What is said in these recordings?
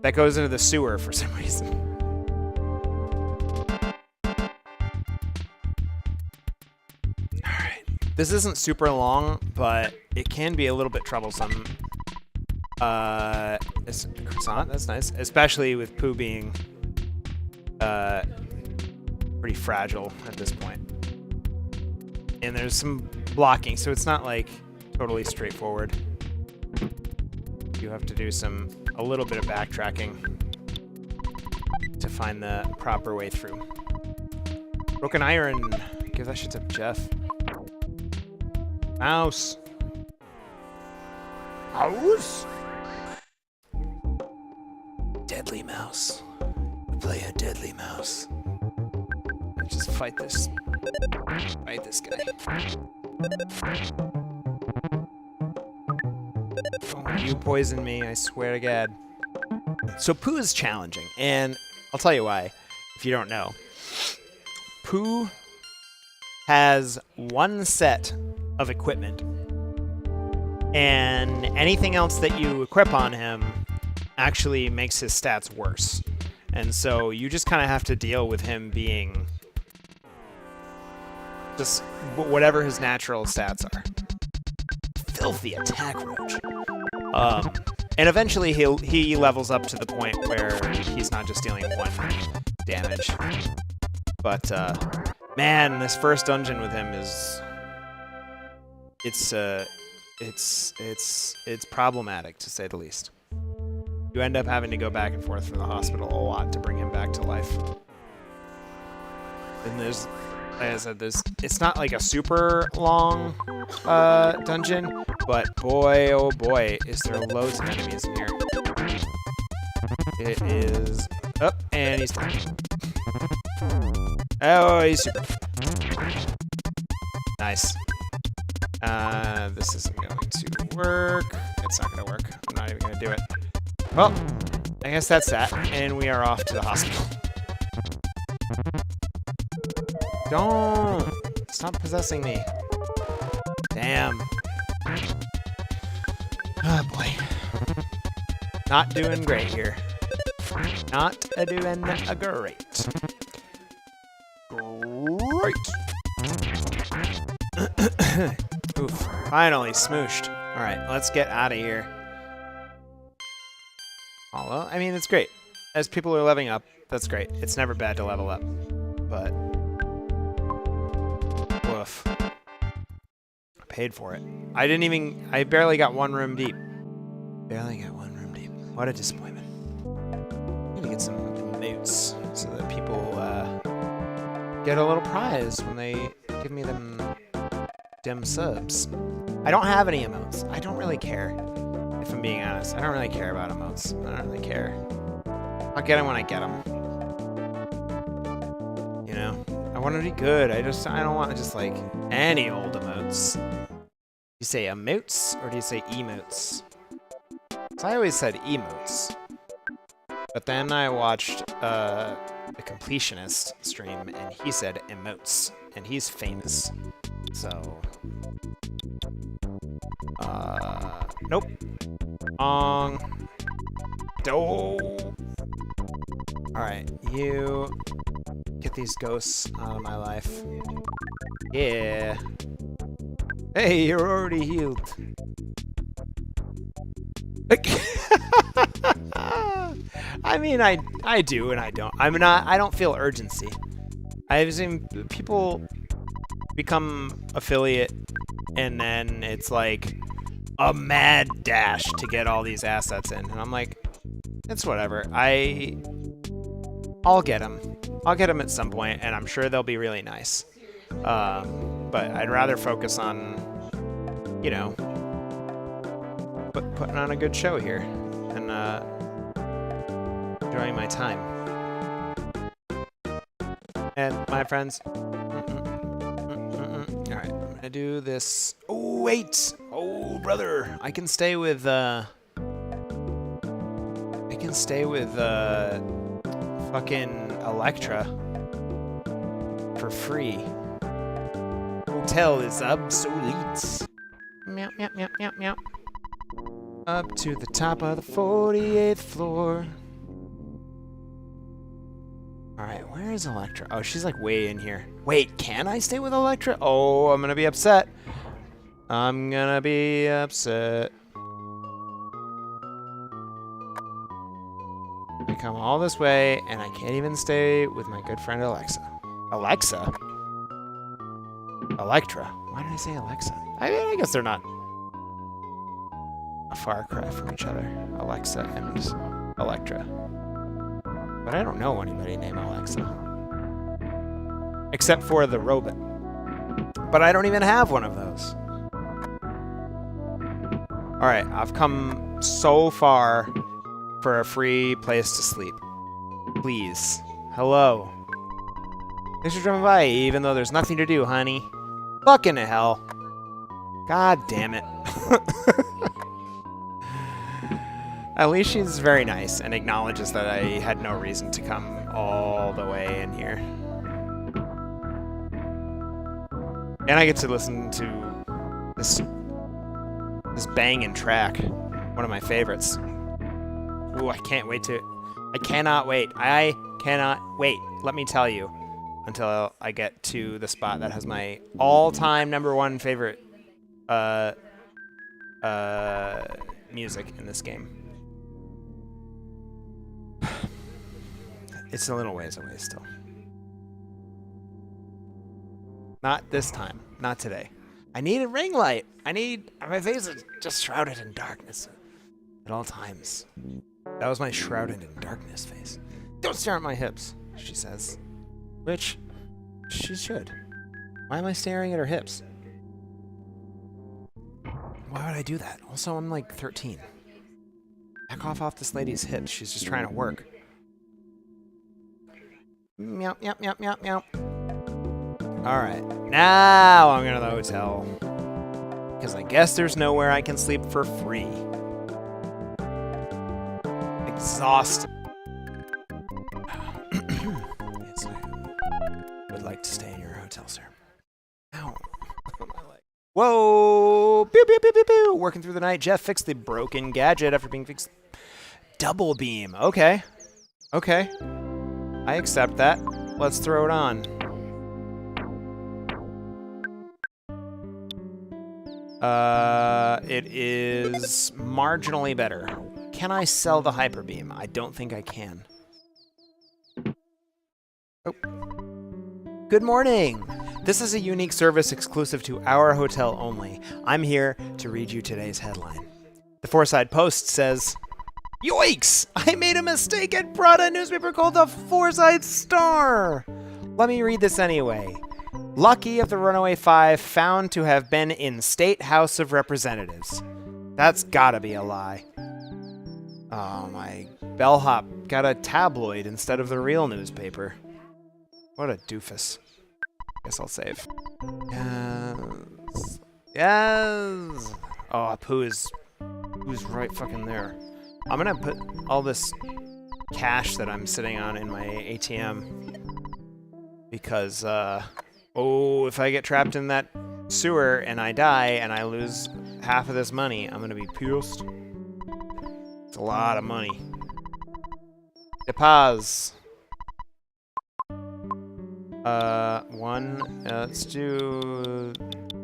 that goes into the sewer for some reason. Alright. This isn't super long, but it can be a little bit troublesome. It's a croissant, that's nice. Especially with Pooh being pretty fragile at this point. And there's some blocking, so it's not like totally straightforward. You have to do a little bit of backtracking to find the proper way through. Broken iron. Give that shit to Jeff. Mouse. Mouse. Deadly mouse. Play a deadly mouse. Just fight this. Fight this guy. Don't you poison me, I swear to God. So Pooh is challenging, and I'll tell you why, if you don't know. Pooh has one set of equipment, and anything else that you equip on him actually makes his stats worse. And so you just kind of have to deal with him being just whatever his natural stats are. Filthy attack roach. And eventually he levels up to the point where he's not just dealing 1 damage. But man, this first dungeon with him is it's problematic, to say the least. You end up having to go back and forth from the hospital a lot to bring him back to life. And there's, like I said, it's not like a super long dungeon, but boy, oh boy, is there loads of enemies in here. It is up, and he's done. Oh, he's super. Nice. This isn't going to work. It's not going to work. I'm not even going to do it. Well, I guess that's that, and we are off to the hospital. Don't! Stop possessing me. Damn. Oh boy. Not doing great here. Not doing great. Great! Oof. Finally smooshed. Alright, let's get out of here. Well, I mean, it's great. As people are leveling up, that's great. It's never bad to level up. But woof. I paid for it. I barely got 1 room deep. Barely got 1 room deep. What a disappointment. I need to get some emotes so that people get a little prize when they give me them subs. I don't have any emotes. I don't really care. If I'm being honest, I don't really care about emotes. I don't really care. I'll get them when I get them. You know? I want to be good. I don't want just like any old emotes. You say emotes or do you say emotes? So I always said emotes. But then I watched the Completionist stream and he said emotes. And he's famous. So nope. Alright, you get these ghosts out of my life. Yeah. Hey, you're already healed. I mean, I do and I don't. I don't feel urgency. I've seen people become affiliate and then it's like a mad dash to get all these assets in. And I'm like, it's whatever. I'll get them. I'll get them at some point, and I'm sure they'll be really nice. But I'd rather focus on, you know, putting on a good show here and enjoying my time. And my friends. Alright, I'm gonna do this. Oh, wait! Oh, brother! I can stay with, fucking Electra for free. Hotel is obsolete. Meow, meow, meow, meow, meow. Up to the top of the 48th floor. Alright, where is Electra? Oh, she's like way in here. Wait, can I stay with Electra? Oh, I'm gonna be upset. I'm gonna be upset. I come all this way, and I can't even stay with my good friend Alexa. Alexa? Electra? Why did I say Alexa? I guess they're not a far cry from each other. Alexa and Electra. But I don't know anybody named Alexa. Except for the robot. But I don't even have one of those. Alright, I've come so far for a free place to sleep. Please. Hello. Thanks for driving by, even though there's nothing to do, honey. Fucking hell. God damn it. At least she's very nice and acknowledges that I had no reason to come all the way in here. And I get to listen to this banging track. One of my favorites. Ooh, I can't wait to... I cannot wait. I cannot wait, let me tell you, until I get to the spot that has my all-time #1 favorite music in this game. It's a little ways away still. Not this time. Not today. I need a ring light. My face is just shrouded in darkness at all times. That was my shrouded in darkness face. Don't stare at my hips, she says. Which, she should. Why am I staring at her hips? Why would I do that? Also, I'm like 13. Back off this lady's hips. She's just trying to work. Meow, meow, meow, meow, meow. Alright, now I'm going to the hotel. Because I guess there's nowhere I can sleep for free. Exhausted. Yes, I would like to stay in your hotel, sir. Ow. Whoa! Pew, pew, pew, pew, pew. Working through the night, Jeff fixed the broken gadget after being fixed. Double beam. Okay. Okay. I accept that. Let's throw it on. It is marginally better. Can I sell the hyper beam? I don't think I can. Oh. Good morning. This is a unique service exclusive to our hotel only. I'm here to read you today's headline. The Fourside Post says, "Yoicks! I made a mistake and brought a newspaper called the Fourside Star." Let me read this anyway. Lucky of the Runaway Five found to have been in State House of Representatives. That's gotta be a lie. Oh, my bellhop got a tabloid instead of the real newspaper. What a doofus. Guess I'll save. Yes. Yes. Oh, who's right fucking there. I'm gonna put all this cash that I'm sitting on in my ATM because, if I get trapped in that sewer and I die and I lose half of this money, I'm gonna be pissed. It's a lot of money. Deposit. Let's do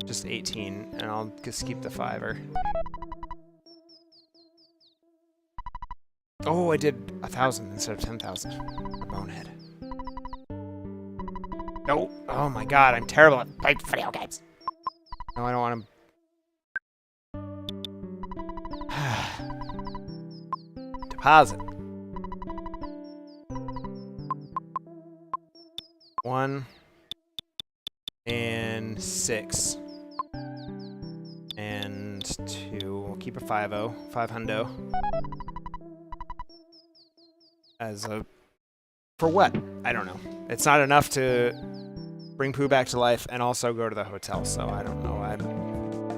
just 18, and I'll just keep the $5. Oh, I did 1,000 instead of 10,000. A bonehead. No. Oh my god, I'm terrible at playing video games. No, I don't want to... Deposit. 1 and 6 and 2. We'll keep a 500. As a... For what? I don't know. It's not enough to bring Pooh back to life and also go to the hotel, so I don't know.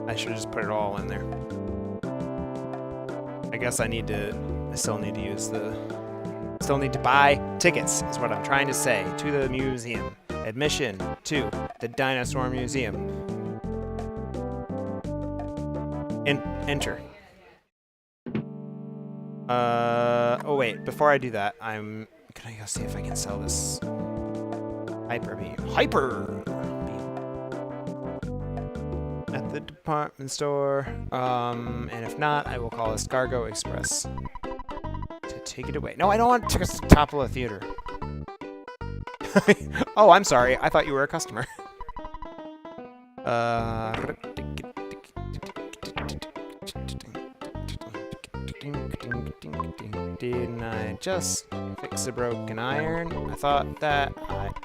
I should just put it all in there. I guess I still need to use the... Still need to buy tickets, is what I'm trying to say, to the museum. Admission to the Dinosaur Museum. Enter. Oh wait, before I do that, I'm Can I go see if I can sell this hyper beam? Hyper beam at the department store. And if not, I will call Escargo Express to take it away. No, I don't want to topple a theater. Oh, I'm sorry. I thought you were a customer. Didn't I just fix a broken iron? I thought that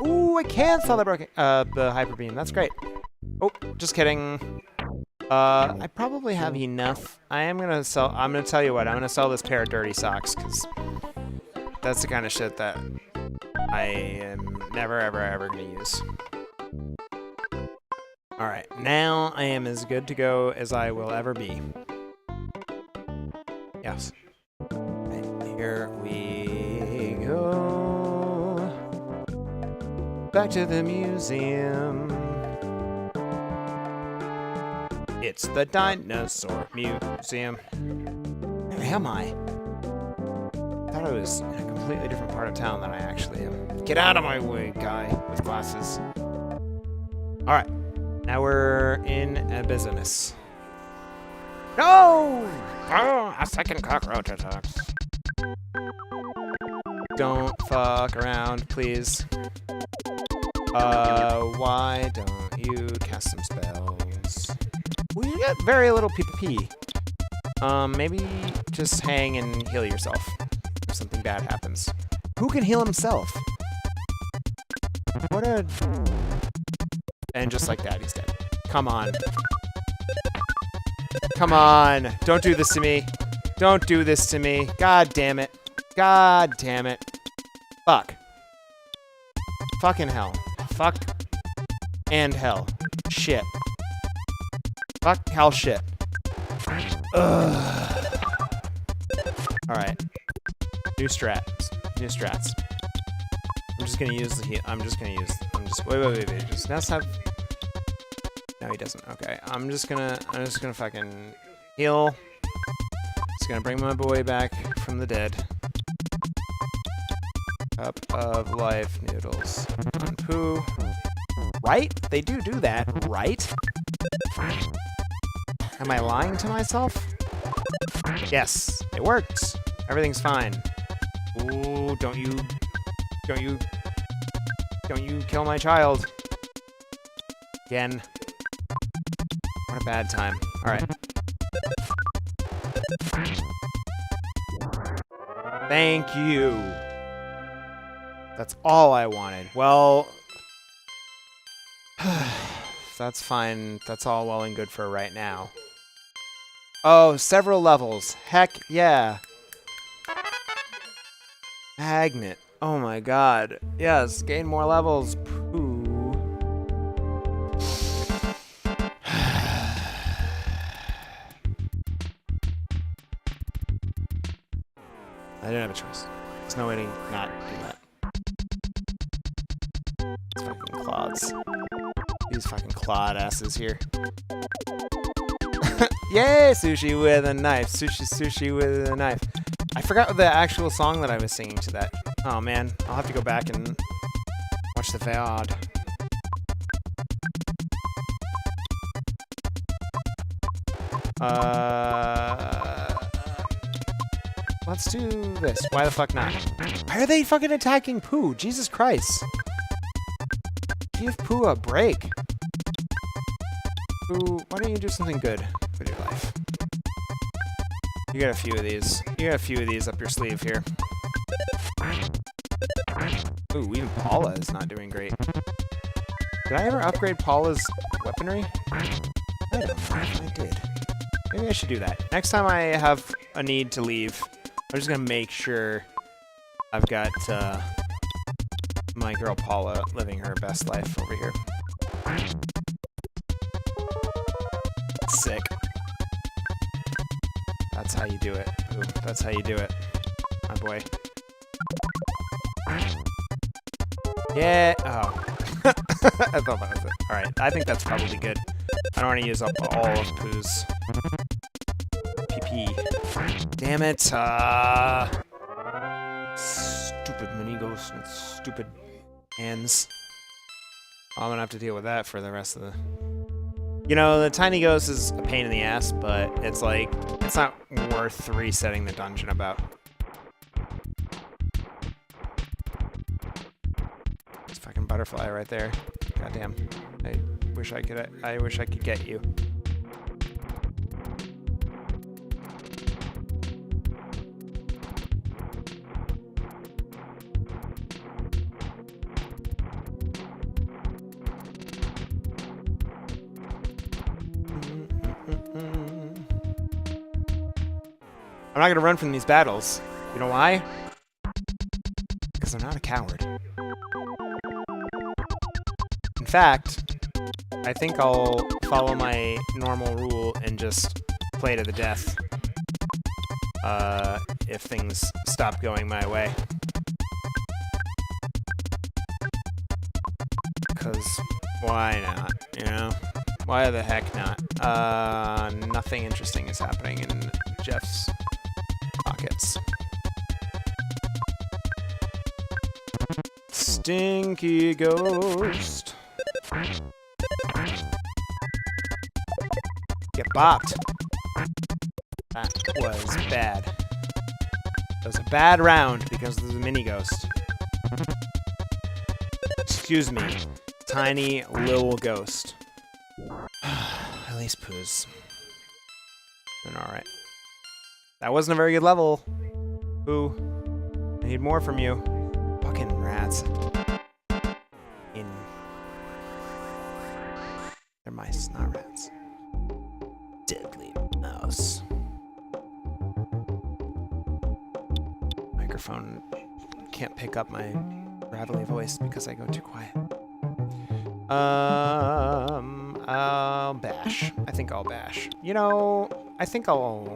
Ooh, I can sell the hyper beam. That's great. Oh, just kidding. I probably have enough. I'm gonna tell you what, I'm gonna sell this pair of dirty socks, because that's the kind of shit that I am never, ever, ever gonna use. Alright, now I am as good to go as I will ever be. Yes. And here we go. Back to the museum. It's the Dinosaur Museum. Where am I? I thought I was in a completely different part of town than I actually am. Get out of my way, guy with glasses. Alright. Now we're in a business. No! Oh, a second cockroach attack. Don't fuck around, please. Why don't you cast some spells? We get very little PvP. Maybe just hang and heal yourself if something bad happens. Who can heal himself? What a... And just like that, he's dead. Come on. Come on. Don't do this to me. Don't do this to me. God damn it. God damn it. Fuck. Fucking hell. Fuck. And hell. Shit. Fuck, hell, shit. Ugh. Alright. New strats. New strats. I'm just gonna use the heal. Wait. Does Ness have... No, he doesn't. Okay. I'm just gonna fucking heal. Just gonna bring my boy back from the dead. Cup of life noodles. On poo. Right? They do that, right? Am I lying to myself? Yes, it works. Everything's fine. Ooh, don't you kill my child. Again. What a bad time. Alright. Thank you. That's all I wanted. Well... That's fine. That's all well and good for right now. Oh, several levels. Heck yeah. Magnet. Oh my god. Yes, gain more levels. Pooh. I didn't have a choice. There's no way to not do that. These fucking claws. These fucking clawed asses here. Yay! Sushi with a knife. Sushi with a knife. I forgot the actual song that I was singing to that. Oh man, I'll have to go back and watch the VOD. Let's do this. Why the fuck not? Why are they fucking attacking Pooh? Jesus Christ. Give Pooh a break. Pooh, why don't you do something good with your life? You got a few of these. You got a few of these up your sleeve here. Ooh, even Paula is not doing great. Did I ever upgrade Paula's weaponry? I don't know if I did. Maybe I should do that. Next time I have a need to leave, I'm just gonna make sure I've got my girl Paula living her best life over here. Sick. That's how you do it. Ooh, that's how you do it, my boy. Yeah. Oh. I thought that was it. Alright, I think that's probably good. I don't want to use up all of Pooh's PP. Damn it. Stupid mini ghost and its stupid hands. I'm gonna have to deal with that for the rest of the... You know, the tiny ghost is a pain in the ass, but it's like, it's not worth resetting the dungeon about. This fucking butterfly right there. Goddamn. I wish I could get you. I'm not gonna run from these battles. You know why? Because I'm not a coward. In fact, I think I'll follow my normal rule and just play to the death. If things stop going my way. Because why not? You know? Why the heck not? Nothing interesting is happening in Jeff's pockets. Stinky ghost. Get bopped. That was bad. That was a bad round because of the mini ghost. Excuse me. Tiny little ghost. At least Pooh's doing alright. That wasn't a very good level. Pooh. I need more from you. Fucking rats. They're mice, not rats. Deadly mouse. Microphone can't pick up my rattly voice because I go too quiet. I'll bash. I think I'll bash. You know, I think I'll...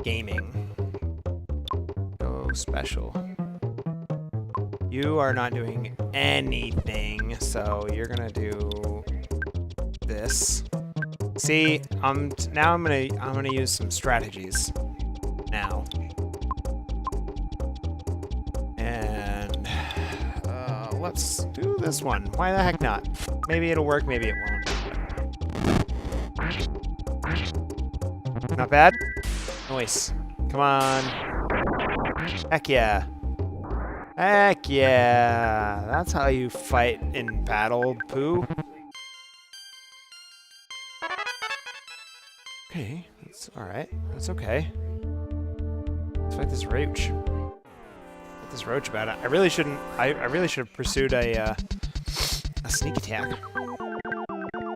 Gaming. Go special. You are not doing anything, so you're gonna do this. See, now I'm gonna use some strategies. Now. And let's do this one. Why the heck not? Maybe it'll work, maybe it won't. Not bad? Nice. Come on. Heck yeah. Heck yeah. That's how you fight in battle, Pooh. Okay, that's alright. That's okay. Let's fight this roach. Fight this roach about it. I really should have pursued a sneak attack.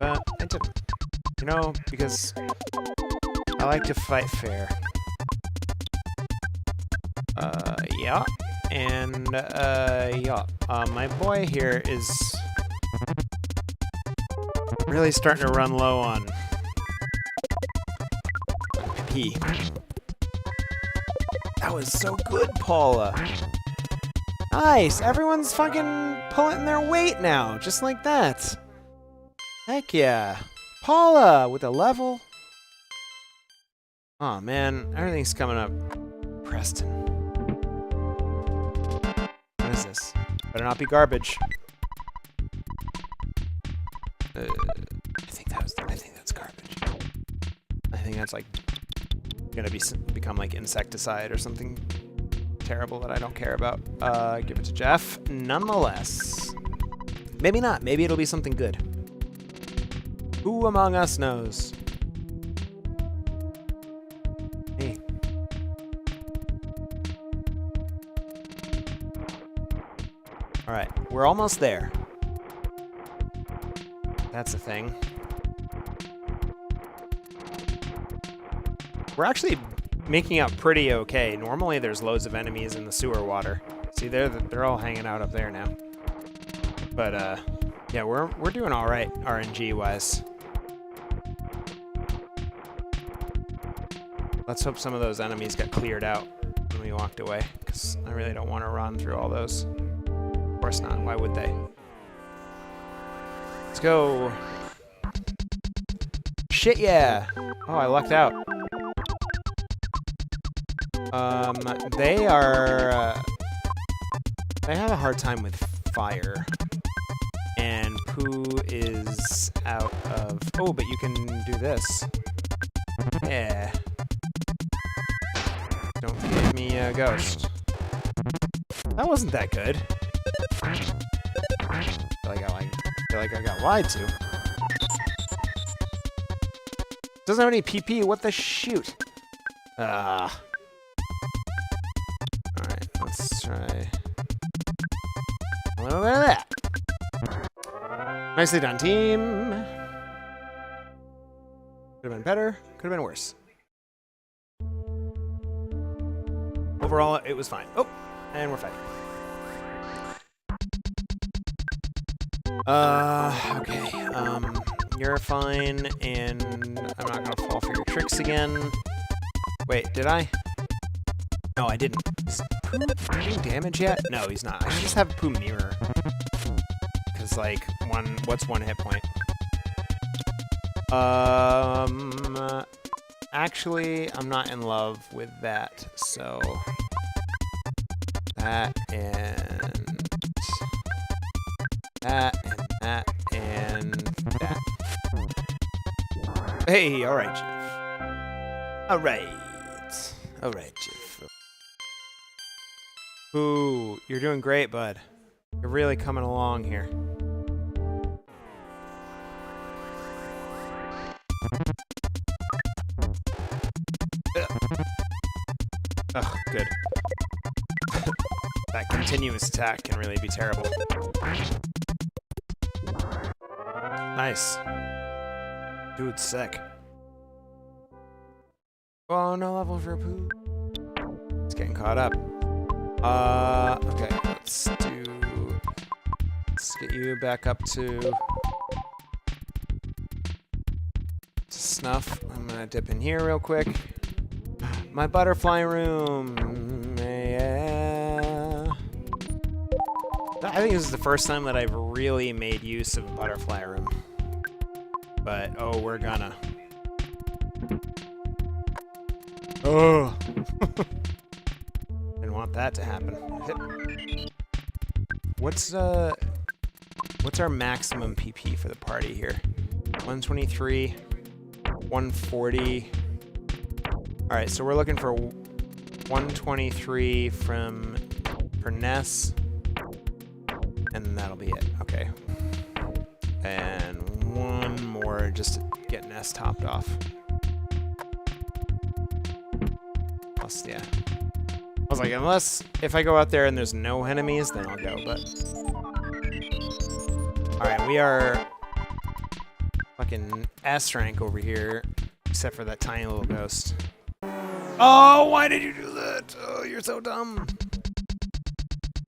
But I didn't. You know, because I like to fight fair. Yeah. And, yeah. My boy here is really starting to run low on PP. That was so good, Paula. Nice. Everyone's fucking pulling their weight now, just like that. Heck yeah. Paula with a level. Oh man, everything's coming up. Preston. What is this? Better not be garbage. I think that's garbage. I think that's like gonna become like insecticide or something terrible that I don't care about. Give it to Jeff. Nonetheless. Maybe not. Maybe it'll be something good. Who among us knows? Hey. Alright, we're almost there. That's the thing. We're actually making out pretty okay. Normally there's loads of enemies in the sewer water. See, they're all hanging out up there now. But yeah, we're doing all right RNG wise. Let's hope some of those enemies got cleared out when we walked away, because I really don't want to run through all those. Of course not. Why would they? Let's go. Shit yeah. Oh, I lucked out. They are I have a hard time with fire. And Pooh is out of... Oh, but you can do this. Yeah. Don't give me a ghost. That wasn't that good. I feel like I got lied to. Doesn't have any PP. What the shoot? Alright, let's try a little bit of that. Nicely done, team. Could have been better. Could have been worse. Overall, it was fine. Oh, and we're fighting. Okay. You're fine, and I'm not gonna fall for your tricks again. Wait, did I? No, I didn't. Is Pooh doing damage yet? No, he's not. I should just have Pooh mirror. Because, like, what's one hit point? Actually, I'm not in love with that, so... That, and... That, and that. Hey, alright, Jeff. Alright, Jeff. Ooh, you're doing great, bud. You're really coming along here. Ugh, good. That continuous attack can really be terrible. Nice. Dude, sick. Oh, no level for Pooh. It's getting caught up. Okay, let's get you back up to snuff. I'm gonna dip in here real quick. My butterfly room. Yeah. I think this is the first time that I've really made use of a butterfly room. But, oh, we're gonna. Oh. Didn't want that to happen. What's our maximum PP for the party here? 123, 140. Alright, so we're looking for 123 for Ness. And that'll be it. Okay. And one more just to get Ness topped off. Plus, yeah. I was like, unless if I go out there and there's no enemies, then I'll go, but... Alright, we are fucking S rank over here, except for that tiny little ghost. Oh, why did you do that? Oh, you're so dumb.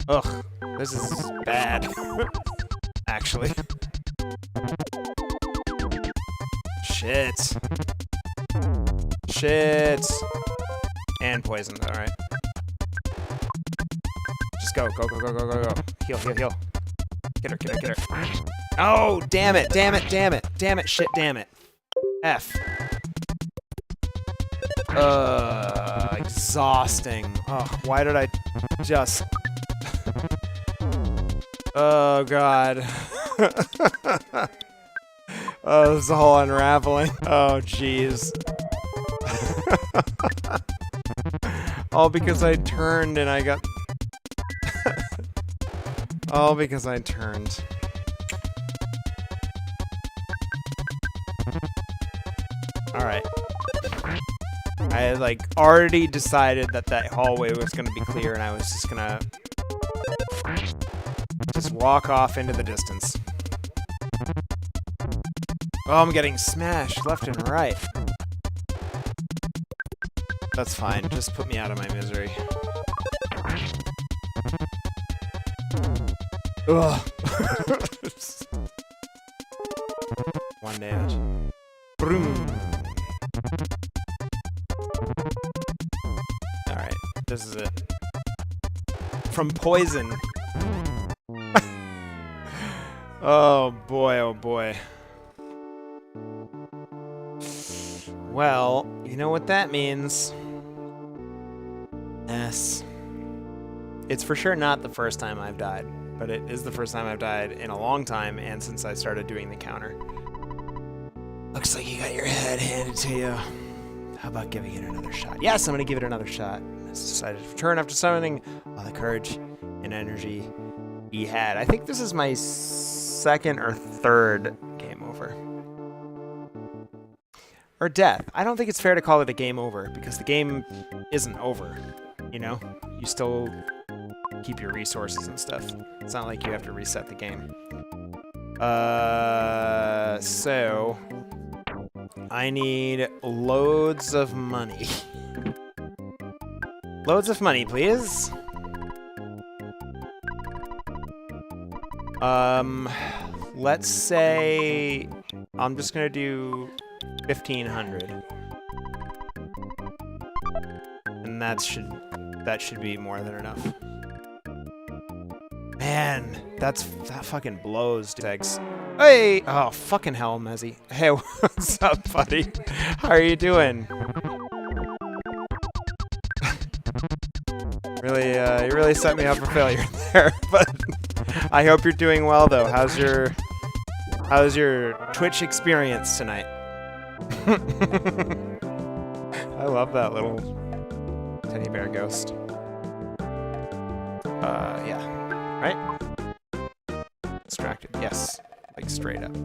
Ugh, this is bad. Actually. Shit. Shit. And poisoned, alright. Just go. Heal. Get her. Oh, damn it. Shit, damn it. F. Exhausting. Oh, why did I just... Oh, God. Oh, this is all unraveling. Oh, jeez. All because I turned and I got... All because I turned. Alright. I had, like, already decided that that hallway was gonna be clear and I was just gonna... just walk off into the distance. Oh, I'm getting smashed left and right. That's fine. Just put me out of my misery. Ugh. One damage. Broom. Alright, this is it. From poison. Oh boy. Well, you know what that means. Ness. It's for sure not the first time I've died, but it is the first time I've died in a long time and since I started doing the counter. Looks like you got your head handed to you. How about giving it another shot? Yes, I'm going to give it another shot. It's decided to return after summoning all the courage and energy he had. I think this is my second or third game over. Or death. I don't think it's fair to call it a game over because the game isn't over. You know? You still keep your resources and stuff. It's not like you have to reset the game. So I need loads of money. Loads of money, please. Let's say I'm just gonna do 1,500, and that should be more than enough. Man, that fucking blows, Tegs. Hey! Oh, fucking hell, Mezzy. Hey, what's up, buddy? How are you doing? Really, you really set me up for failure there, but I hope you're doing well, though. How's your Twitch experience tonight? I love that little teddy bear ghost. Yeah. Right? Distracted. Yes. Like, straight up.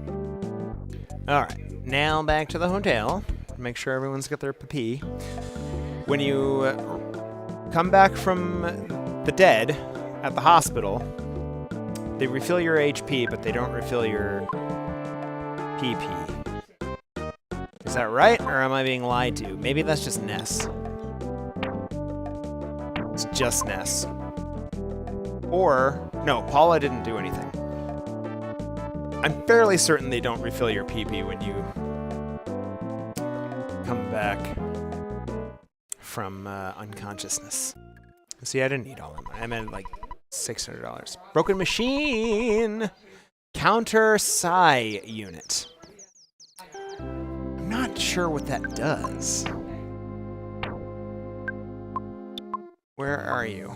Alright. Now back to the hotel. Make sure everyone's got their pee. When you come back from the dead at the hospital, they refill your HP, but they don't refill your PP. Is that right, or am I being lied to? Maybe that's just Ness. It's just Ness. Or, no, Paula didn't do anything. I'm fairly certain they don't refill your PP when you come back from unconsciousness. See, I didn't need all of them. I meant like $600. Broken machine! Counter psi unit. I'm not sure what that does. Where are you?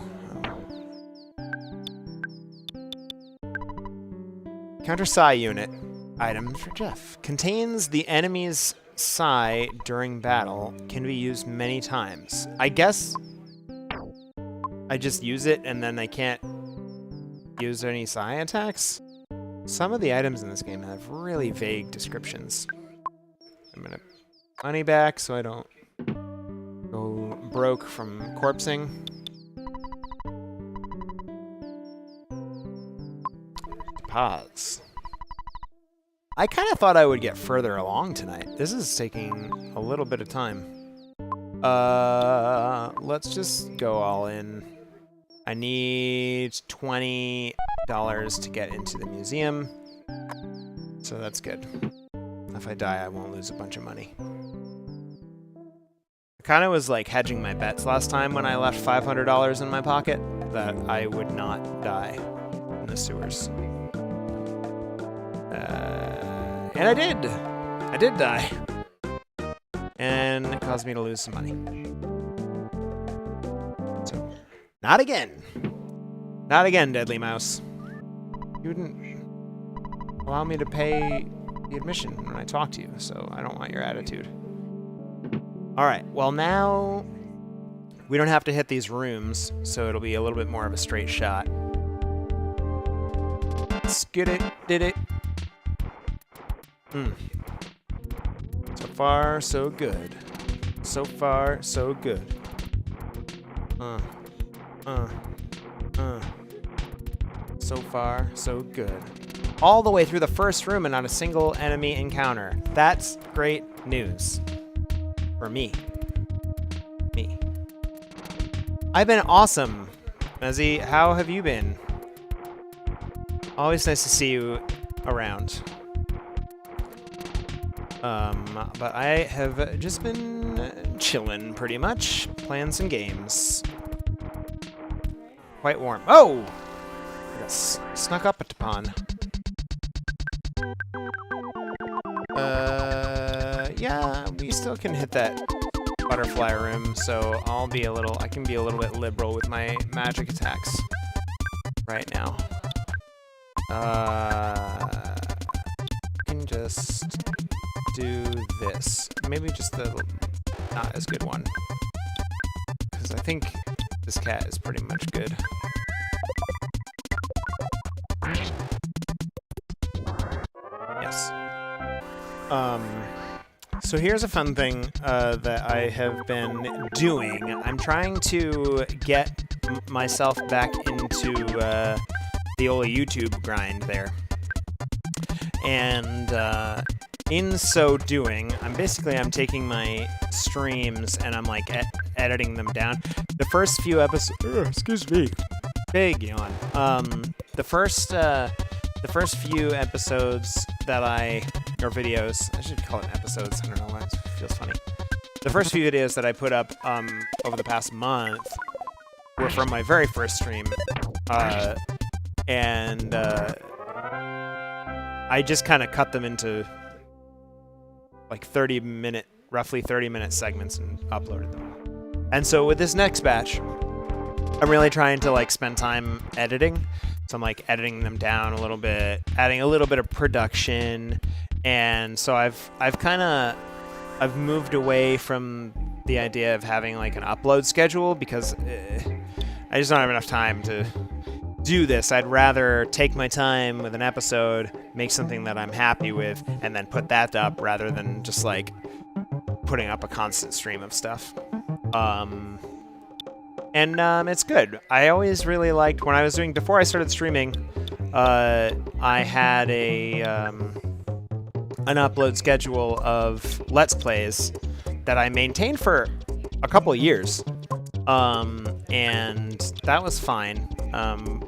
Counter psi unit. Item for Jeff. Contains the enemy's psi during battle. Can be used many times. I guess I just use it and then I can't use any psi attacks? Some of the items in this game have really vague descriptions. I'm gonna money back so I don't go broke from corpsing. Pause. I kind of thought I would get further along tonight. This is taking a little bit of time. Let's just go all in. I need $20 to get into the museum. So that's good. If I die, I won't lose a bunch of money. I kind of was like hedging my bets last time when I left $500 in my pocket that I would not die in the sewers. And I did! I did die. And it caused me to lose some money. So, not again. Not again, Deadly Mouse. You wouldn't allow me to pay the admission when I talk to you, so I don't want your attitude. Alright, well now we don't have to hit these rooms, so it'll be a little bit more of a straight shot. Let's get it, did it. So far, so good. So far, so good. So far, so good. All the way through the first room and not a single enemy encounter. That's great news. For me. Me. I've been awesome. Mezzy, how have you been? Always nice to see you around. But I have just been chilling, pretty much. Playing some games. Quite warm. Oh! I got snuck up upon. Yeah, we still can hit that butterfly room, so I can be a little bit liberal with my magic attacks right now. I can just do this. Maybe just the not as good one. Because I think this cat is pretty much good. Yes. So here's a fun thing that I have been doing. I'm trying to get myself back into the old YouTube grind there. And in so doing, I'm taking my streams and I'm like editing them down. The first few episodes, excuse me, big yawn. The first few episodes that or videos, I should call it episodes, I don't know why, it feels funny. The first few videos that I put up over the past month were from my very first stream, and I just kind of cut them into like roughly 30-minute segments and uploaded them. And so with this next batch, I'm really trying to like spend time editing. So I'm like editing them down a little bit, adding a little bit of production, and so I've moved away from the idea of having like an upload schedule because I just don't have enough time to do this. I'd rather take my time with an episode, make something that I'm happy with, and then put that up rather than just like putting up a constant stream of stuff. And it's good. I always really liked when I was doing before I started streaming. I had an upload schedule of Let's Plays that I maintained for a couple of years, and that was fine.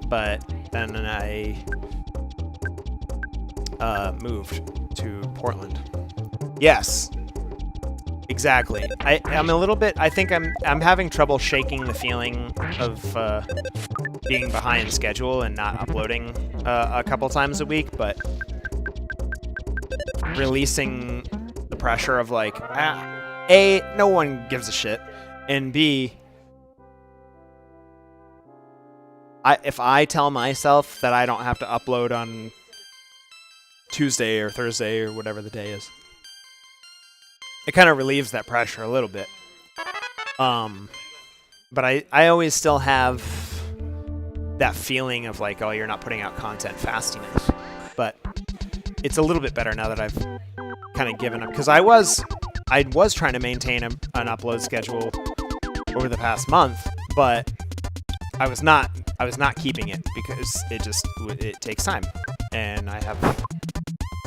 But then I moved to Portland. Yes. Exactly. I'm a little bit. I think I'm having trouble shaking the feeling of being behind schedule and not uploading a couple times a week, but releasing the pressure of like, A, no one gives a shit, and B, if I tell myself that I don't have to upload on Tuesday or Thursday or whatever the day is, it kind of relieves that pressure a little bit. But I always still have that feeling of like, oh, you're not putting out content fast enough. But it's a little bit better now that I've kind of given up. Because I was trying to maintain an upload schedule over the past month, but I was not keeping it because it takes time. And I have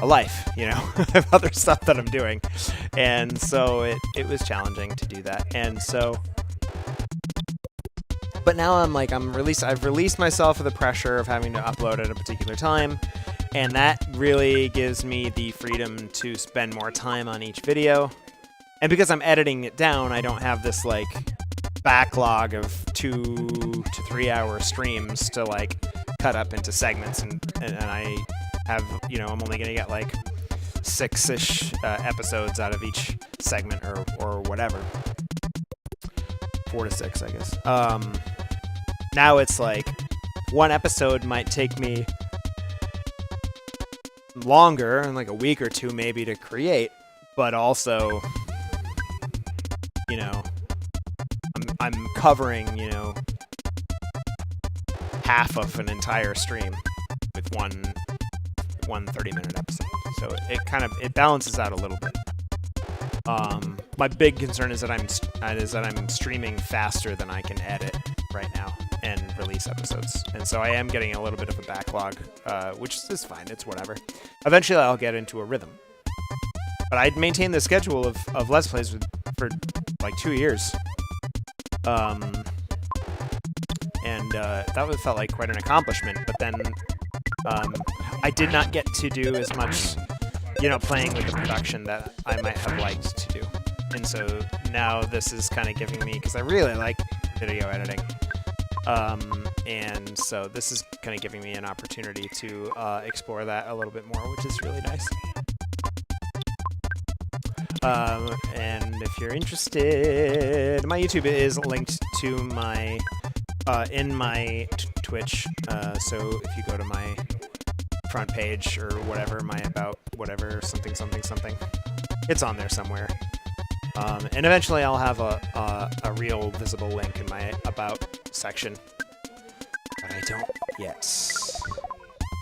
a life, you know. I have other stuff that I'm doing, and so it was challenging to do that. And so, but now I've released myself of the pressure of having to upload at a particular time, and that really gives me the freedom to spend more time on each video. And because I'm editing it down, I don't have this like backlog of 2 to 3 hour streams to like cut up into segments, and I have, you know, I'm only going to get like 6-ish episodes out of each segment or whatever. 4 to 6, I guess. Now it's like one episode might take me longer, like a week or two maybe, to create, but also, you know, I'm covering, you know, half of an entire stream with one 30-minute episode. So it balances out a little bit. My big concern is that I'm streaming faster than I can edit right now and release episodes. And so I am getting a little bit of a backlog, which is fine. It's whatever. Eventually I'll get into a rhythm. But I'd maintained the schedule of Let's Plays for like 2 years. And that felt like quite an accomplishment. But then I did not get to do as much, you know, playing with the production that I might have liked to do. And so now this is kind of giving me, because I really like video editing, and so this is kind of giving me an opportunity to explore that a little bit more, which is really nice. And if you're interested, my YouTube is linked to my in my Twitch. So if you go to my front page or whatever, my about whatever something, it's on there somewhere. And eventually I'll have a real visible link in my about section, but I don't yet. So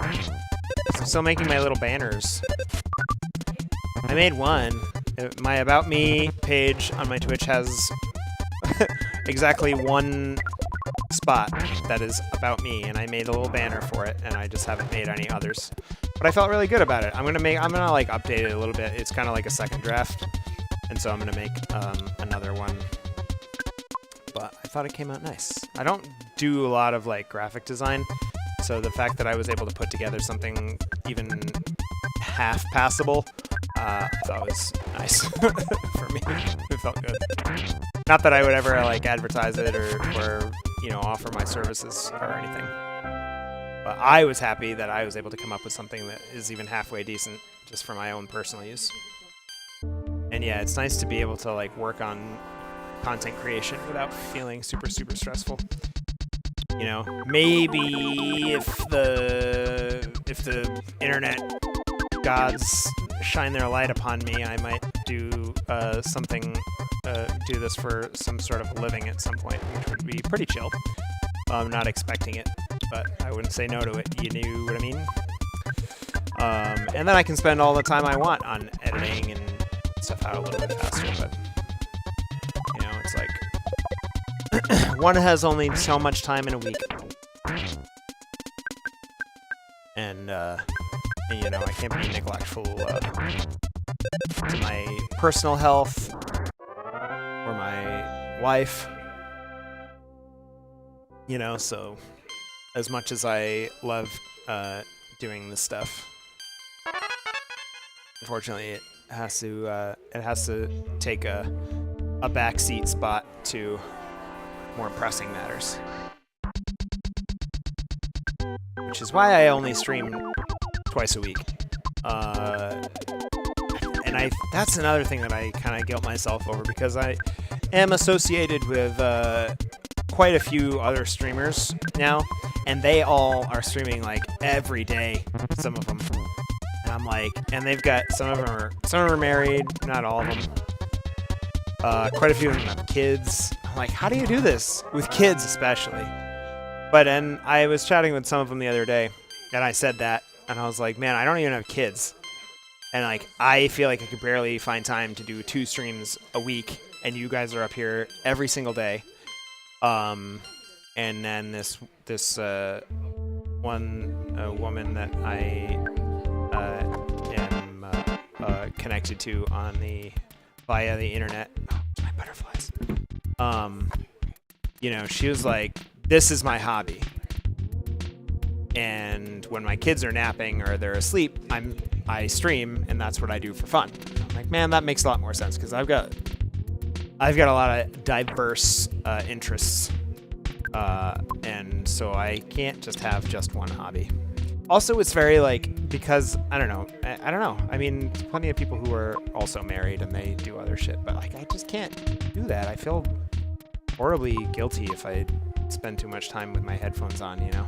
I'm still making my little banners. I made one. My About Me page on my Twitch has exactly one spot that is About Me, and I made a little banner for it, and I just haven't made any others. But I felt really good about it. I'm gonna like update it a little bit. It's kind of like a second draft, and so I'm gonna make another one. But I thought it came out nice. I don't do a lot of like graphic design, so the fact that I was able to put together something even half passable, I thought was nice for me. It felt good. Not that I would ever like advertise it or you know, offer my services or anything. But I was happy that I was able to come up with something that is even halfway decent just for my own personal use. And yeah, it's nice to be able to like work on content creation without feeling super stressful. You know, maybe if the internet gods shine their light upon me, I might do do this for some sort of living at some point, which would be pretty chill. I'm not expecting it, but I wouldn't say no to it. You knew what I mean? And then I can spend all the time I want on editing and stuff out a little bit faster, but you know, it's like one has only so much time in a week. And you know, I can't be neglectful to my personal health or my wife. You know, so as much as I love doing this stuff, unfortunately, it has to take a backseat spot to more pressing matters. Which is why I only stream twice a week. And that's another thing that I kind of guilt myself over, because I am associated with quite a few other streamers now, and they all are streaming like every day, some of them. And I'm like, and they've got, some of them are married, not all of them. Quite a few of them have kids. I'm like, how do you do this? With kids especially. But and I was chatting with some of them the other day, and I said that, and I was like, man, I don't even have kids. And like, I feel like I could barely find time to do 2 streams a week, and you guys are up here every single day. And then this one woman that I am connected to via the internet. Oh, my butterflies. You know, she was like, this is my hobby. And when my kids are napping or they're asleep, I stream, and that's what I do for fun. I'm like, man, that makes a lot more sense, because I've got a lot of diverse interests, and so I can't just have just one hobby. Also, it's very like, because I don't know. I mean, there's plenty of people who are also married and they do other shit, but like, I just can't do that. I feel horribly guilty if I spend too much time with my headphones on, you know.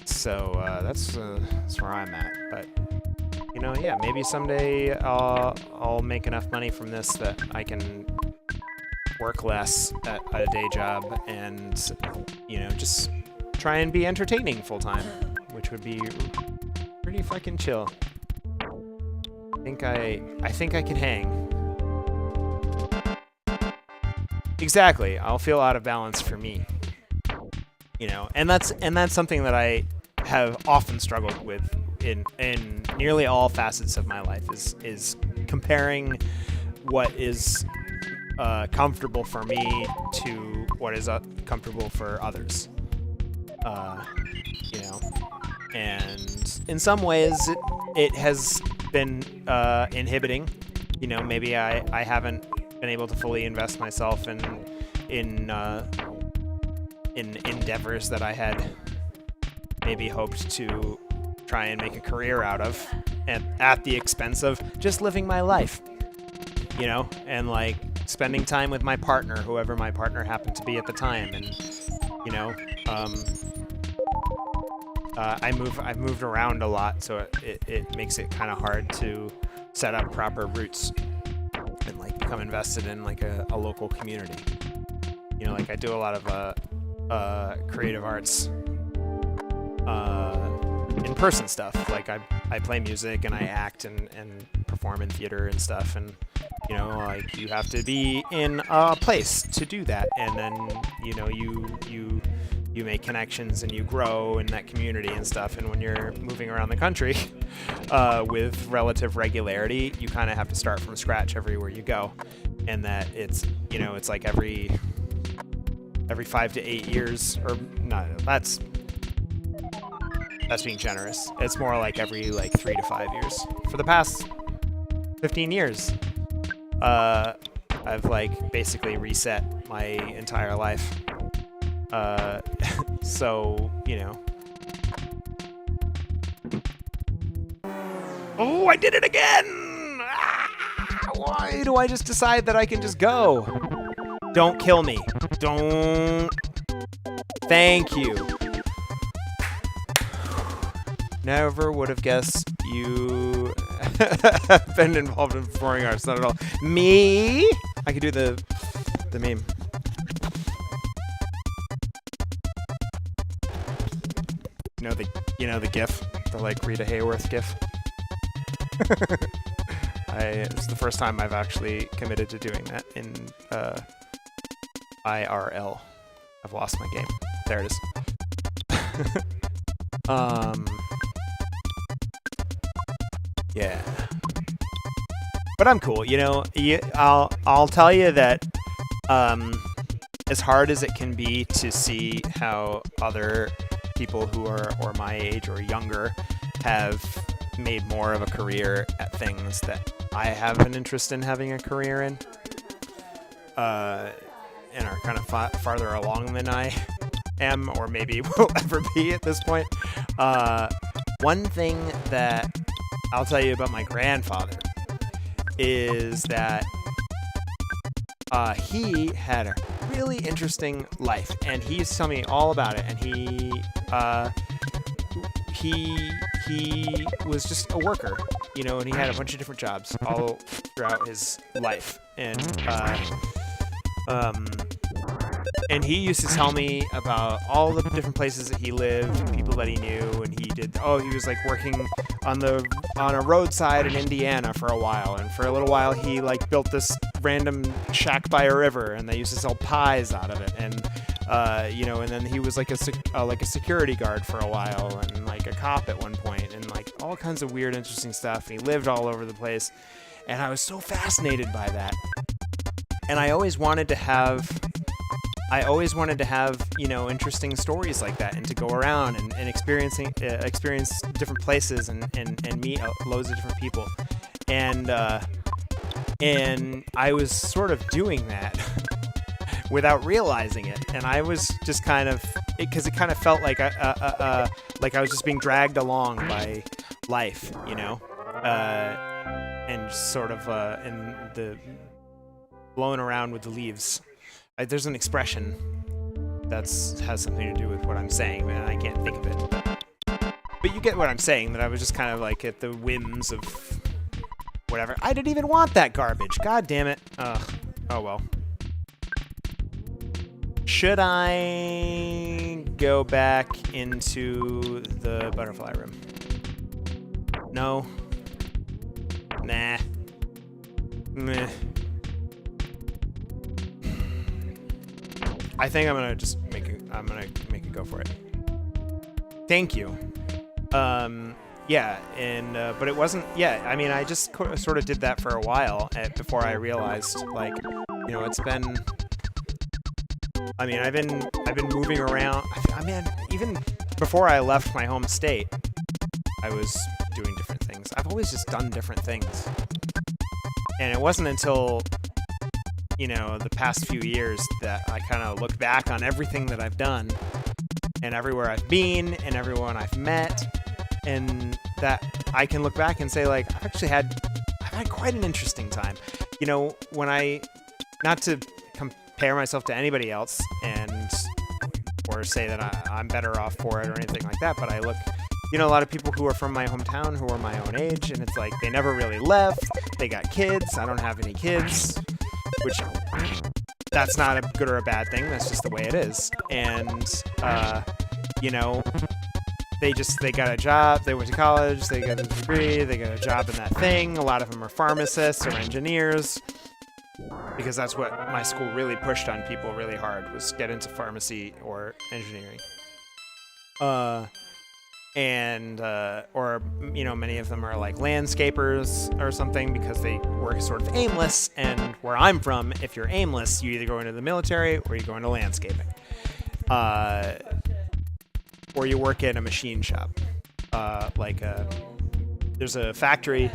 So that's where I'm at. But you know, yeah, maybe someday I'll make enough money from this that I can work less at a day job and, you know, just try and be entertaining full time, which would be pretty fucking chill. I think I can hang. Exactly. I'll feel out of balance for me. You know, and that's something that I have often struggled with in nearly all facets of my life is comparing what is comfortable for me to what is comfortable for others. You know, and in some ways it has been inhibiting. You know, maybe I haven't been able to fully invest myself in endeavors that I had maybe hoped to try and make a career out of, and at the expense of just living my life, you know, and like spending time with my partner, whoever my partner happened to be at the time, and you know, I've moved around a lot, so it makes it kind of hard to set up proper roots and like become invested in like a local community. You know, like I do a lot of creative arts in-person stuff. Like I play music and I act and perform in theater and stuff, and you know, like you have to be in a place to do that, and then you know you make connections and you grow in that community and stuff. And when you're moving around the country with relative regularity, you kind of have to start from scratch everywhere you go, and that it's, you know, it's like every 5 to 8 years, or not, that's being generous. It's more like every like 3 to 5 years. For the past 15 years, I've like basically reset my entire life. So, you know. Oh, I did it again! Ah, why do I just decide that I can just go? Don't kill me. Don't. Thank you. Never would have guessed you have been involved in performing arts. Not at all. Me? I could do the meme. You know the GIF, the like Rita Hayworth GIF. It's the first time I've actually committed to doing that in IRL. I've lost my game. There it is. Yeah. But I'm cool, you know. I'll tell you that as hard as it can be to see how other people who are or my age or younger have made more of a career at things that I have an interest in having a career in, and are kind of farther along than I am, or maybe will ever be at this point. One thing that I'll tell you about my grandfather is that he had a really interesting life, and he used to tell me all about it. And he was just a worker, you know, and he had a bunch of different jobs all throughout his life, and he used to tell me about all the different places that he lived and people that he knew. And he was like working on a roadside in Indiana for a while, and for a little while he like built this random shack by a river, and they used to sell pies out of it. And you know, and then he was like a security guard for a while, and like a cop at one point, and like all kinds of weird, interesting stuff. And he lived all over the place, and I was so fascinated by that. And I always wanted to have, you know, interesting stories like that, and to go around and experience different places and meet loads of different people. And I was sort of doing that without realizing it. And I was just kind of, because it kind of felt like I was just being dragged along by life, you know, and sort of in the blown around with the leaves. There's an expression that has something to do with what I'm saying, and I can't think of it. But you get what I'm saying, that I was just kind of like at the whims of whatever. I didn't even want that garbage. God damn it. Oh well. Should I go back into the butterfly room? No. Nah. Meh. I think I'm gonna just make it go for it. Thank you. Yeah, and but it wasn't. Yeah, I mean, I just sort of did that for a while before I realized, like, you know, it's been. I mean, I've been moving around. I mean, even before I left my home state, I was doing different things. I've always just done different things, and it wasn't until, you know, the past few years that I kind of look back on everything that I've done, and everywhere I've been, and everyone I've met, and that I can look back and say, like, I've had quite an interesting time. You know, not to compare myself to anybody else or say that I'm better off for it or anything like that, but I look, you know, a lot of people who are from my hometown who are my own age, and it's like they never really left. They got kids. I don't have any kids, which that's not a good or a bad thing. That's just the way it is. And, you know, they got a job. They went to college. They got a degree. They got a job in that thing. A lot of them are pharmacists or engineers, because that's what my school really pushed on people really hard, was get into pharmacy or engineering. Or, you know, many of them are like landscapers or something because they were sort of aimless. And where I'm from, if you're aimless, you either go into the military or you go into landscaping. Or you work in a machine shop. There's a factory,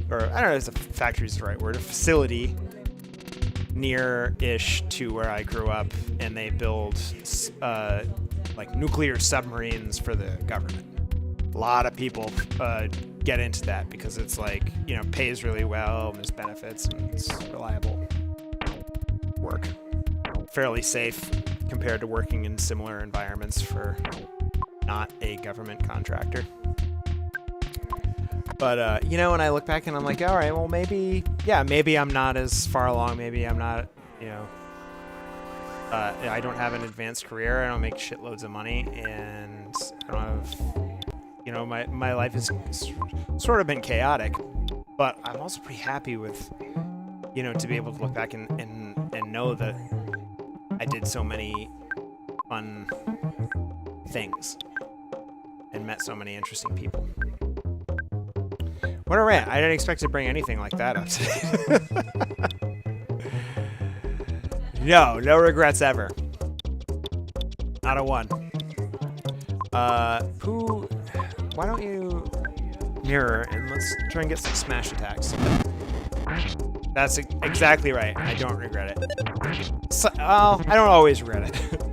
or I don't know if factory is the right word, a facility near-ish to where I grew up, and they build like nuclear submarines for the government. A lot of people get into that because it's like, you know, pays really well, and there's benefits, and it's reliable work. Fairly safe compared to working in similar environments for not a government contractor. But, you know, when I look back and I'm like, all right, well, maybe I'm not as far along. Maybe I'm not, you know, I don't have an advanced career. I don't make shitloads of money, and I don't have, you know, my life has sort of been chaotic, but I'm also pretty happy with, you know, to be able to look back and know that I did so many fun things and met so many interesting people. What a rant. I didn't expect to bring anything like that up today. No regrets ever. Not a one. Why don't you mirror and let's try and get some smash attacks. That's exactly right. I don't regret it. So, well, I don't always regret it.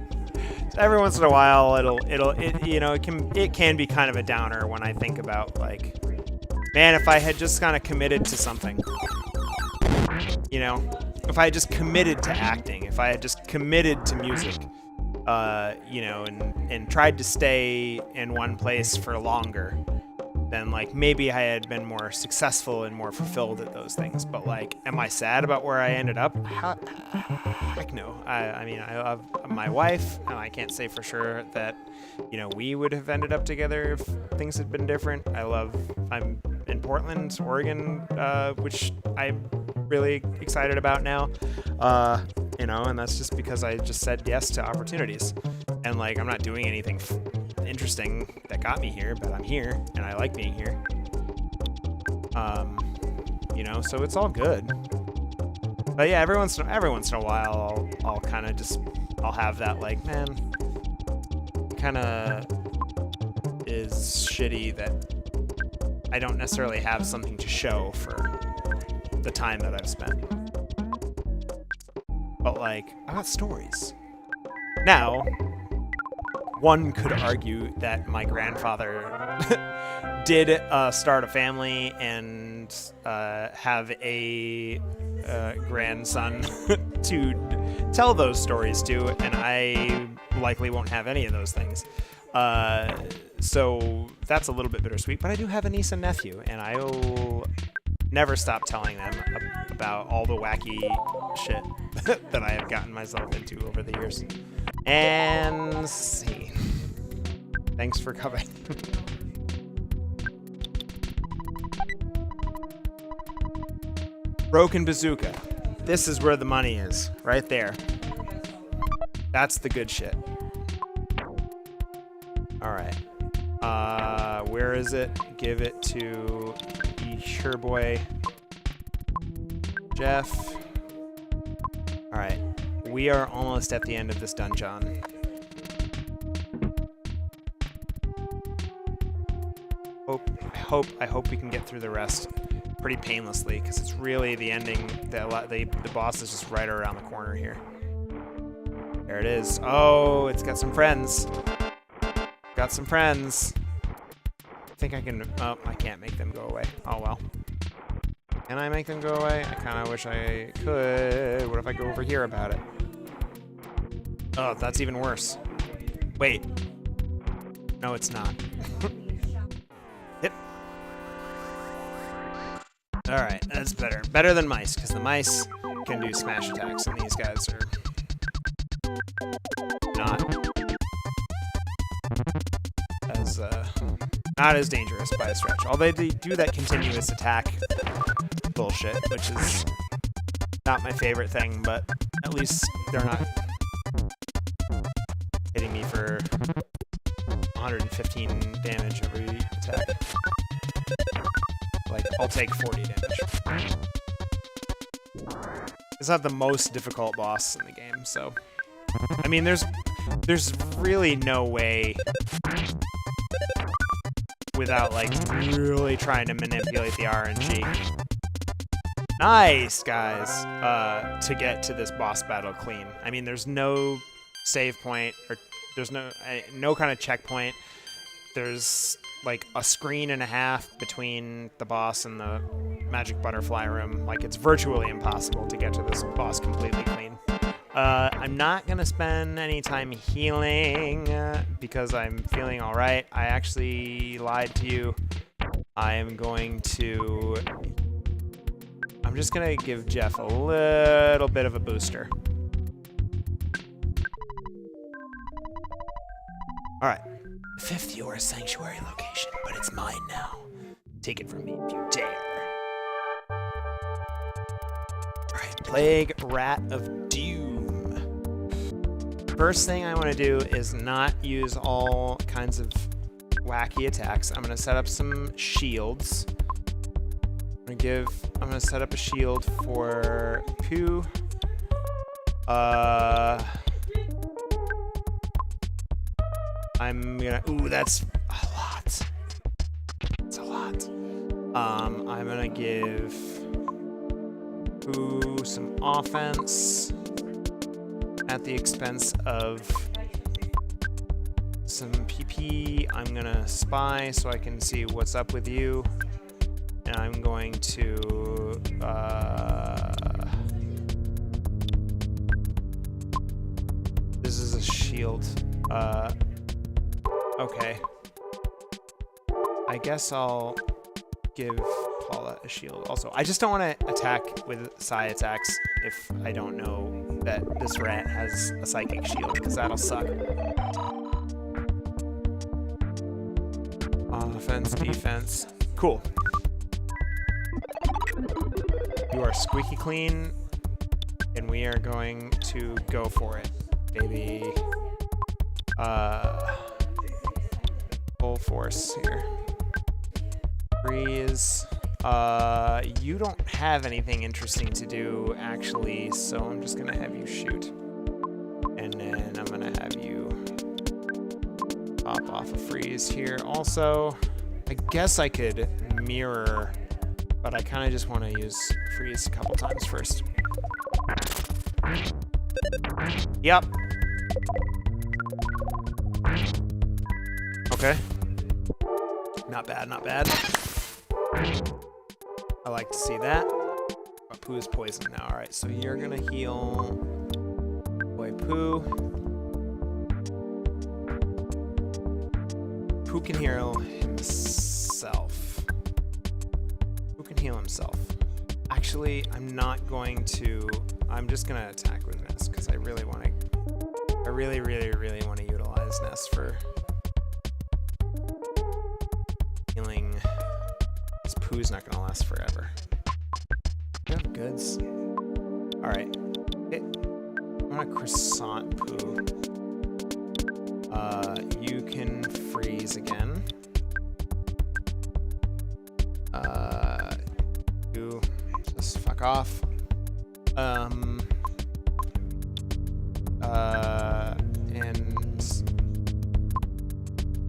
Every once in a while, it can be kind of a downer when I think about, like, man, if I had just kind of committed to something, you know, if I had just committed to acting, if I had just committed to music, you know, and tried to stay in one place for longer, then, like, maybe I had been more successful and more fulfilled at those things. But, like, am I sad about where I ended up? Heck no. I mean, I love my wife, and I can't say for sure that, you know, we would have ended up together if things had been different. I'm in Portland, Oregon, which I'm really excited about now. You know, and that's just because I just said yes to opportunities. And, like, I'm not doing anything interesting that got me here, but I'm here, and I like being here. You know, so it's all good. But yeah, every once in a while, I'll kind of just, I'll have that, like, man, kind of is shitty that I don't necessarily have something to show for the time that I've spent. But, like, I got stories. Now, one could argue that my grandfather did start a family and have a grandson to tell those stories to, and I likely won't have any of those things. So that's a little bit bittersweet, but I do have a niece and nephew, and I will never stop telling them about all the wacky shit that I have gotten myself into over the years. And see. Thanks for coming. Broken Bazooka. This is where the money is. Right there. That's the good shit. Alright. Where is it? Give it to Sure Boy Jeff. Alright. We are almost at the end of this dungeon. I hope we can get through the rest pretty painlessly, because it's really the ending. The boss is just right around the corner here. There it is. Oh, it's got some friends. Got some friends. think I can... Oh, I can't make them go away. Oh, well. Can I make them go away? I kind of wish I could. What if I go over here about it? Oh, that's even worse. Wait. No, it's not. Hit. Alright, that's better. Better than mice, because the mice can do smash attacks, and these guys are not as dangerous by a stretch. Although they do that continuous attack bullshit, which is not my favorite thing, but at least they're not hitting me for 115 damage every attack. Like, I'll take 40 damage. It's not the most difficult boss in the game, so... I mean, there's really no way without, like, really trying to manipulate the RNG. Nice, guys! To get to this boss battle clean. I mean, there's no save point, or there's no kind of checkpoint. There's, like, a screen and a half between the boss and the magic butterfly room. Like, it's virtually impossible to get to this boss completely clean. I'm not gonna spend any time healing because I'm feeling alright. I actually lied to you. I'm just gonna give Jeff a little bit of a booster. Alright. 5th your sanctuary location, but it's mine now. Take it from me if you dare. Alright, Plague Rat of Doom. First thing I want to do is not use all kinds of wacky attacks. I'm going to set up some shields. I'm going to set up a shield for Pooh. I'm gonna... Ooh, that's a lot. That's a lot. I'm gonna give Pooh some offense at the expense of some PP. I'm gonna spy so I can see what's up with you. And I'm going to... This is a shield. Okay. I guess I'll give Paula a shield also. I just don't want to attack with psi attacks if I don't know that this rat has a psychic shield, because that'll suck. Offense, defense. Cool. You are squeaky clean, and we are going to go for it, baby. Full force here. Freeze. You don't have anything interesting to do, actually, so I'm just gonna have you shoot. And then I'm gonna have you pop off a freeze here. Also, I guess I could mirror, but I kind of just want to use freeze a couple times first. Yep. Okay. Not bad, not bad. I like to see that. But Pooh is poisoned now. Alright, so you're gonna heal boy Pooh. Pooh can heal himself. Pooh can heal himself. Actually, I'm not going to... I'm just gonna attack with Ness, because I really want to... I really want to utilize Ness for... healing. This Pooh's not gonna last forever. You have goods. Alright. I want a croissant Pooh. You can freeze again. You just fuck off. And I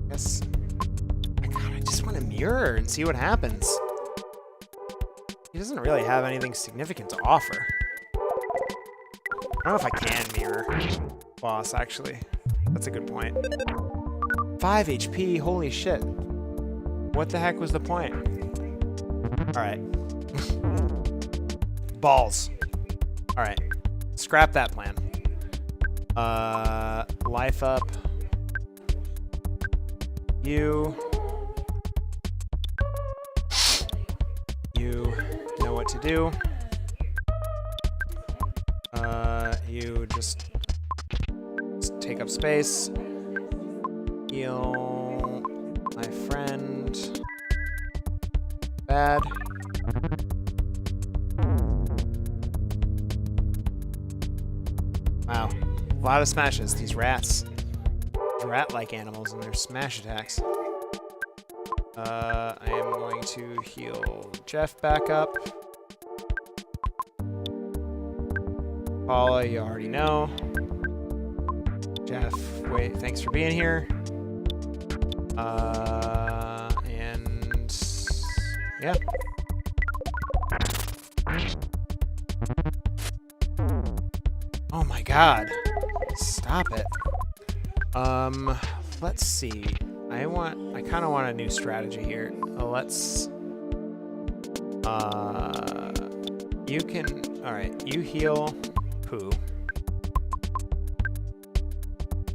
guess I just want to mirror and see what happens. He doesn't really have anything significant to offer. I don't know if I can mirror boss, actually. That's a good point. 5 HP, holy shit. What the heck was the point? Alright. Balls. Alright. Scrap that plan. Life up. You know what to do. You just take up space. Heal my friend. Bad. Wow. A lot of smashes. These rats. Rat-like animals and their smash attacks. I am going to heal Jeff back up. Paula, you already know. Jeff, wait, thanks for being here. And yeah. Oh my god. Stop it. Let's see. I kind of want a new strategy here. You can, alright, you heal Pooh.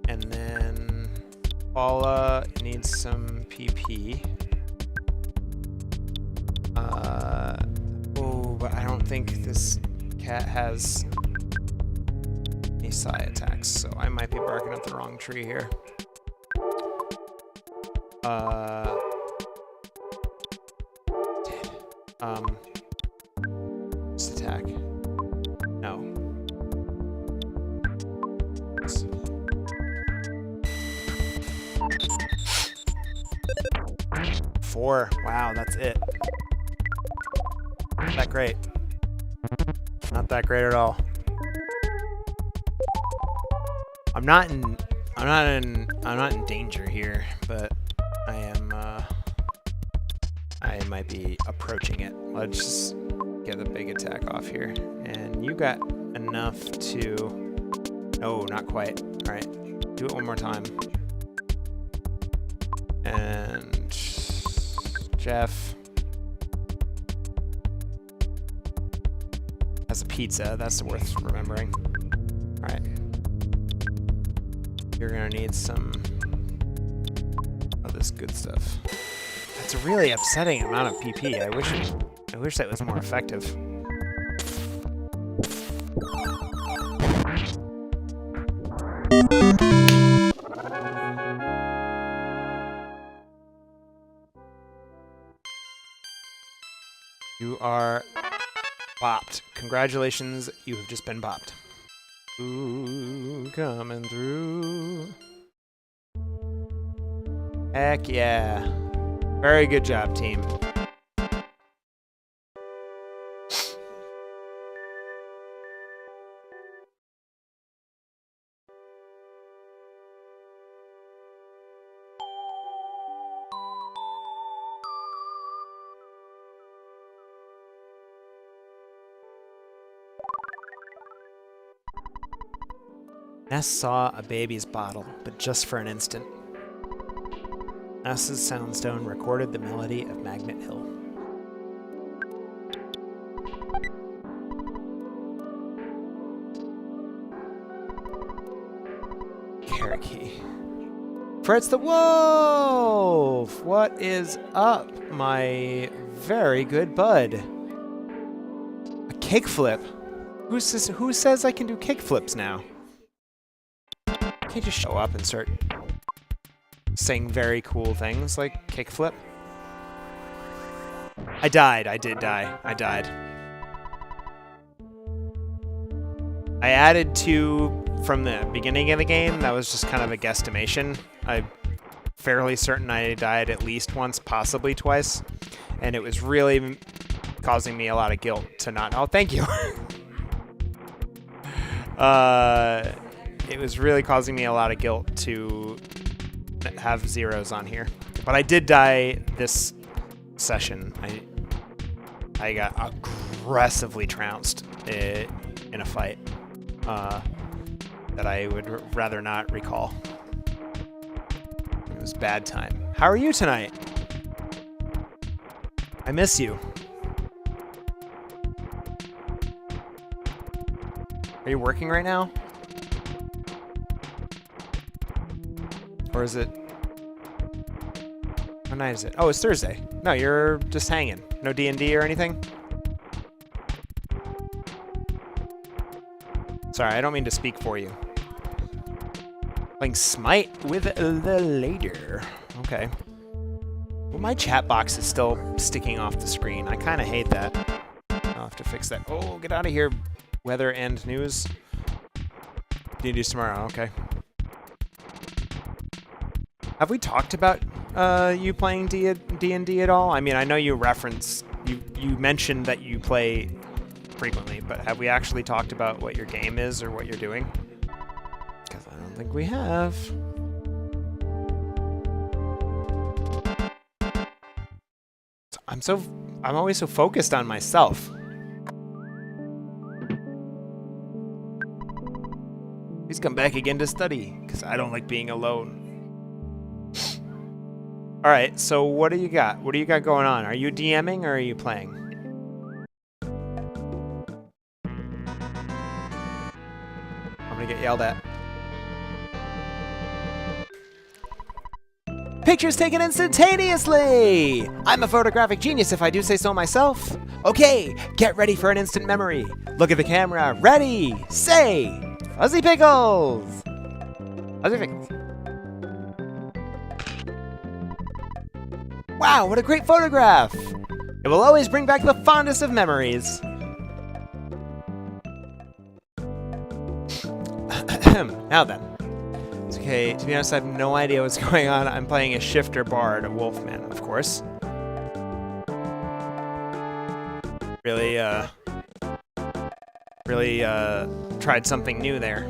And then Paula needs some PP. Oh, but I don't think this cat has any psi attacks, so I might be barking up the wrong tree here. Just attack. No. 4. Wow, that's it. Not that great. Not that great at all. I'm not in danger here, but I might be approaching it. Let's just get a big attack off here. And you got enough to... No, not quite. Alright, do it one more time. And... Jeff... has a pizza, that's worth remembering. Alright. You're gonna need some of this good stuff. That's a really upsetting amount of PP. I wish that was more effective. You are bopped. Congratulations, you have just been bopped. Ooh, coming through. Heck yeah. Very good job, team. Ness saw a baby's bottle, but just for an instant. Ness's soundstone recorded the melody of Magnet Hill. Cherokee. Fritz the Wolf! What is up, my very good bud? A kickflip? Who says I can do kickflips now? Can't you just show up and start saying very cool things like kickflip? I died. I did die. I died. I added 2 from the beginning of the game. That was just kind of a guesstimation. I'm fairly certain I died at least once, possibly twice. And it was really causing me a lot of guilt to not... Oh, thank you. It was really causing me a lot of guilt to have zeros on here. But I did die this session. I got aggressively trounced in a fight that I would rather not recall. It was bad time. How are you tonight? I miss you. Are you working right now? Or is it... What night is it? Oh, it's Thursday. No, you're just hanging. No D&D or anything? Sorry, I don't mean to speak for you. Playing Smite with the later. Okay. Well, my chat box is still sticking off the screen. I kind of hate that. I'll have to fix that. Oh, get out of here. Weather and news. D&D's tomorrow. Okay. Have we talked about you playing D&D at all? I mean, I know you referenced, you mentioned that you play frequently, but have we actually talked about what your game is or what you're doing? Because I don't think we have. I'm always so focused on myself. Please come back again to study, because I don't like being alone. Alright, so what do you got? What do you got going on? Are you DMing or are you playing? I'm gonna get yelled at. Pictures taken instantaneously! I'm a photographic genius if I do say so myself. Okay, get ready for an instant memory. Look at the camera. Ready, say, Fuzzy Pickles! Fuzzy Pickles. Wow, what a great photograph! It will always bring back the fondest of memories. Now then. It's okay, to be honest, I have no idea what's going on. I'm playing a shifter bard, a wolfman, of course. Really tried something new there.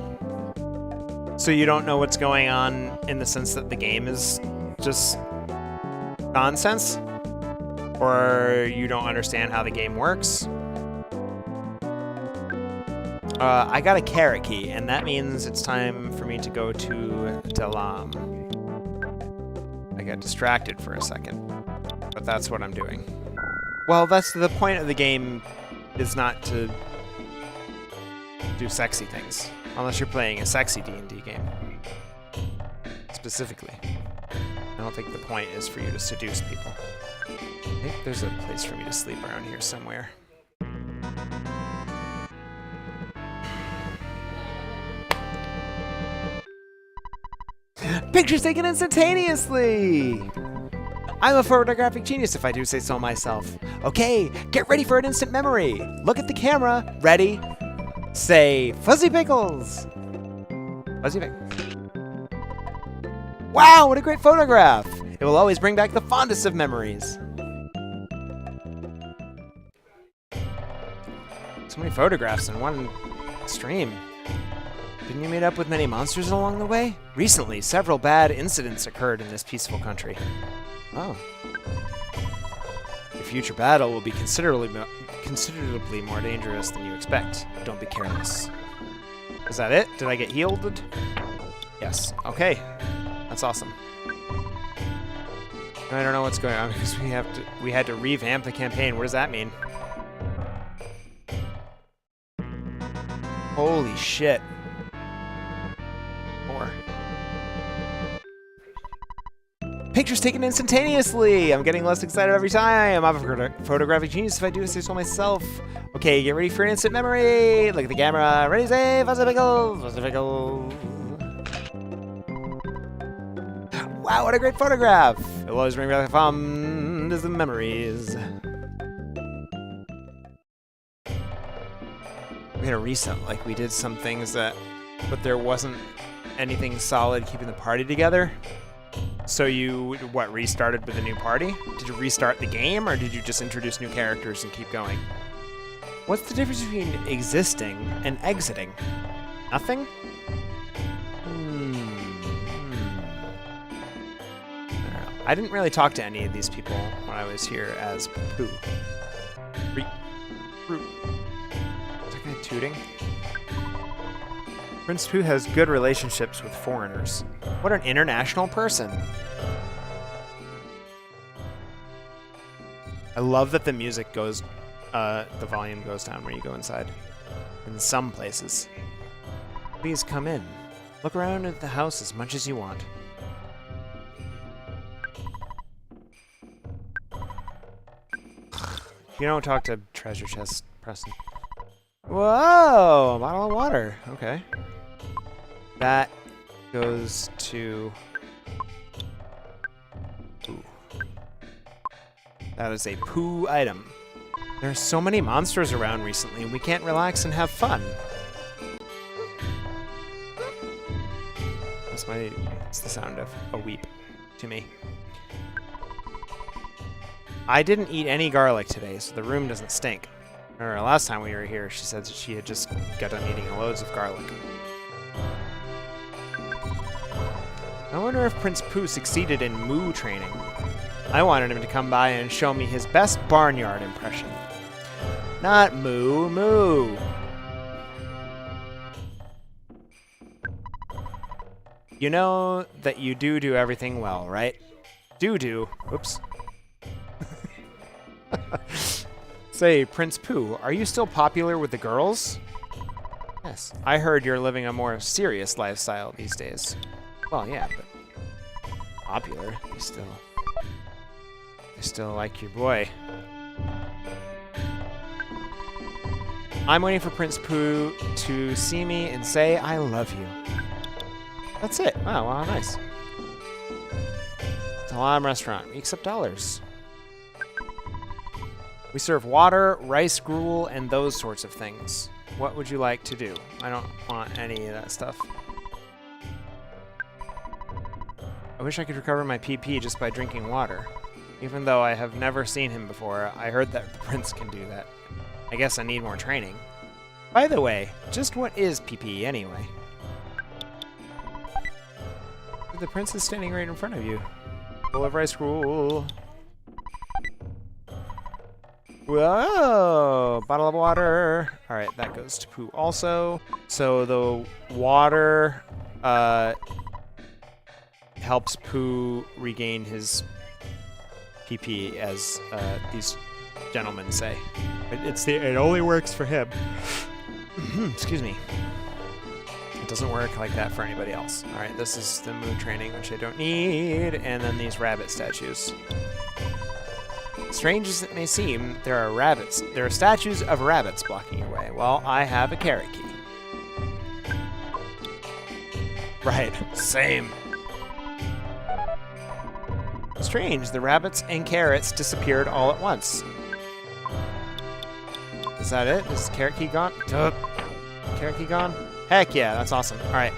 So you don't know what's going on in the sense that the game is just nonsense? Or you don't understand how the game works? I got a carrot key, and that means it's time for me to go to Dalam. I got distracted for a second, but that's what I'm doing. Well, that's the point of the game, is not to do sexy things, unless you're playing a sexy D&D game, specifically. I don't think the point is for you to seduce people. I think there's a place for me to sleep around here somewhere. Pictures taken instantaneously! I'm a photographic genius if I do say so myself. Okay, get ready for an instant memory. Look at the camera. Ready? Say, Fuzzy Pickles! Fuzzy Pickles. Wow, what a great photograph! It will always bring back the fondest of memories. So many photographs in one stream. Didn't you meet up with many monsters along the way? Recently, several bad incidents occurred in this peaceful country. Oh. Your future battle will be considerably more dangerous than you expect. Don't be careless. Is that it? Did I get healed? Yes. Okay. That's awesome. I don't know what's going on because we had to revamp the campaign. What does that mean? Holy shit. More. Pictures taken instantaneously! I'm getting less excited every time. I'm a photographic genius if I do say so myself. Okay, get ready for an instant memory. Look at the camera. Ready, say, Fuzzy Pickles! Fuzzy Pickles! Wow, what a great photograph! It will always bring back the fondest of memories. We had a reset, like we did some things that, but there wasn't anything solid keeping the party together. So you, what, restarted with a new party? Did you restart the game, or did you just introduce new characters and keep going? What's the difference between existing and exiting? Nothing? I didn't really talk to any of these people when I was here as Pooh. Is that guy tooting? Prince Pooh has good relationships with foreigners. What an international person. I love that the music goes, the volume goes down when you go inside. In some places. Please come in. Look around at the house as much as you want. You don't talk to treasure chest, Preston. Whoa! A bottle of water. Okay. That goes to... Ooh. That is a poo item. There are so many monsters around recently, we can't relax and have fun. It's the sound of a weep to me. I didn't eat any garlic today, so the room doesn't stink. Or last time we were here, she said that she had just got done eating loads of garlic. I wonder if Prince Pooh succeeded in moo training. I wanted him to come by and show me his best barnyard impression. Not moo, moo. You know that you do everything well, right? Do. Oops. Say, Prince Pooh, are you still popular with the girls? Yes. I heard you're living a more serious lifestyle these days. Well, yeah, but popular. They still like your boy. I'm waiting for Prince Pooh to see me and say I love you. That's it. Wow, nice. It's a lime restaurant. We accept dollars. We serve water, rice gruel, and those sorts of things. What would you like to do? I don't want any of that stuff. I wish I could recover my PP just by drinking water. Even though I have never seen him before, I heard that the prince can do that. I guess I need more training. By the way, just what is PP anyway? The prince is standing right in front of you. Full of rice gruel. Whoa! Bottle of water. Alright, that goes to Pooh also. So the water helps Pooh regain his PP, as these gentlemen say. It only works for him. Excuse me. It doesn't work like that for anybody else. Alright, this is the moon training, which I don't need, and then these rabbit statues. Strange as it may seem, there are statues of rabbits blocking your way. Well, I have a carrot key. Right, same. Strange, the rabbits and carrots disappeared all at once. Is that it? Is the carrot key gone? Carrot key gone? Heck yeah, that's awesome. Alright.